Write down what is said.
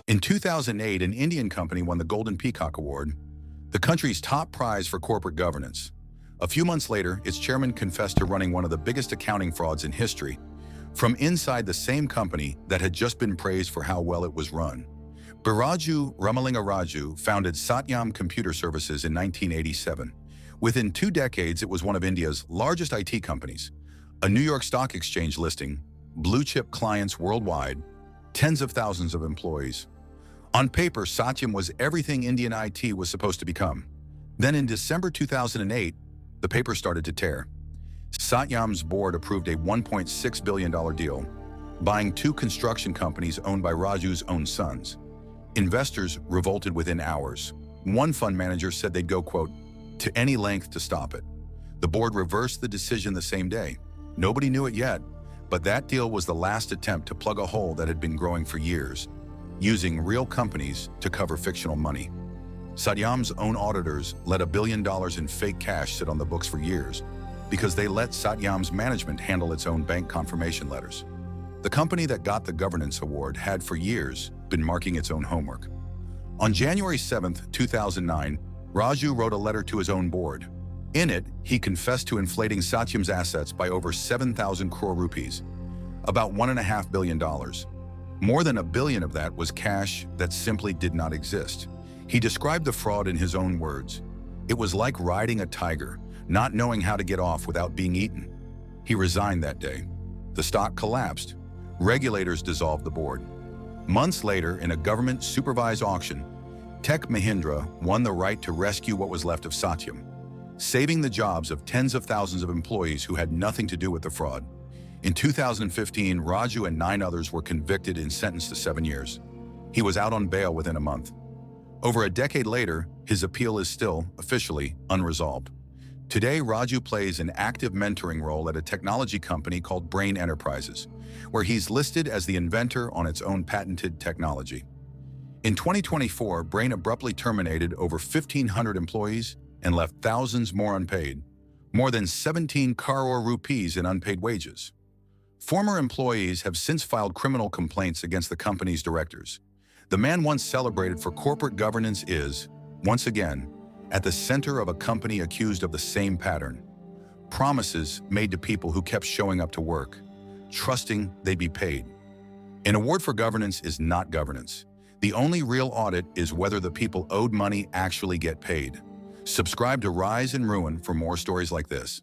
In 2008, an Indian company won the Golden Peacock Award, the country's top prize for corporate governance. A few months later, its chairman confessed to running one of the biggest accounting frauds in history, from inside the same company that had just been praised for how well it was run. Ramalinga Raju founded Satyam Computer Services in 1987. Within 2 decades, it was one of India's largest IT companies, a New York Stock Exchange listing, blue-chip clients worldwide, tens of thousands of employees. On paper, Satyam was everything Indian IT was supposed to become. Then in December 2008, the paper started to tear. Satyam's board approved a $1.6 billion deal, buying 2 construction companies owned by Raju's own sons. Investors revolted within hours. One fund manager said they'd go, quote, to any length to stop it. The board reversed the decision the same day. Nobody knew it yet, but that deal was the last attempt to plug a hole that had been growing for years, using real companies to cover fictional money. Satyam's own auditors let $1 billion in fake cash sit on the books for years because they let Satyam's management handle its own bank confirmation letters. The company that got the governance award had for years been marking its own homework. On January 7, 2009, Raju wrote a letter to his own board. In it, he confessed to inflating Satyam's assets by over 7,000 crore rupees, about $1.5 billion. More than $1 billion of that was cash that simply did not exist. He described the fraud in his own words. It was like riding a tiger, not knowing how to get off without being eaten. He resigned that day. The stock collapsed. Regulators dissolved the board. Months later, in a government-supervised auction, Tech Mahindra won the right to rescue what was left of Satyam, saving the jobs of tens of thousands of employees who had nothing to do with the fraud. In 2015, Raju and 9 others were convicted and sentenced to 7 years. He was out on bail within a month. Over a decade later, his appeal is still, officially, unresolved. Today, Raju plays an active mentoring role at a technology company called Brain Enterprises, where he's listed as the inventor on its own patented technology. In 2024, Brain abruptly terminated over 1,500 employees and left thousands more unpaid, more than 17 crore rupees in unpaid wages. Former employees have since filed criminal complaints against the company's directors. The man once celebrated for corporate governance is, once again, at the center of a company accused of the same pattern. Promises made to people who kept showing up to work, trusting they'd be paid. An award for governance is not governance. The only real audit is whether the people owed money actually get paid. Subscribe to Rise and Ruin for more stories like this.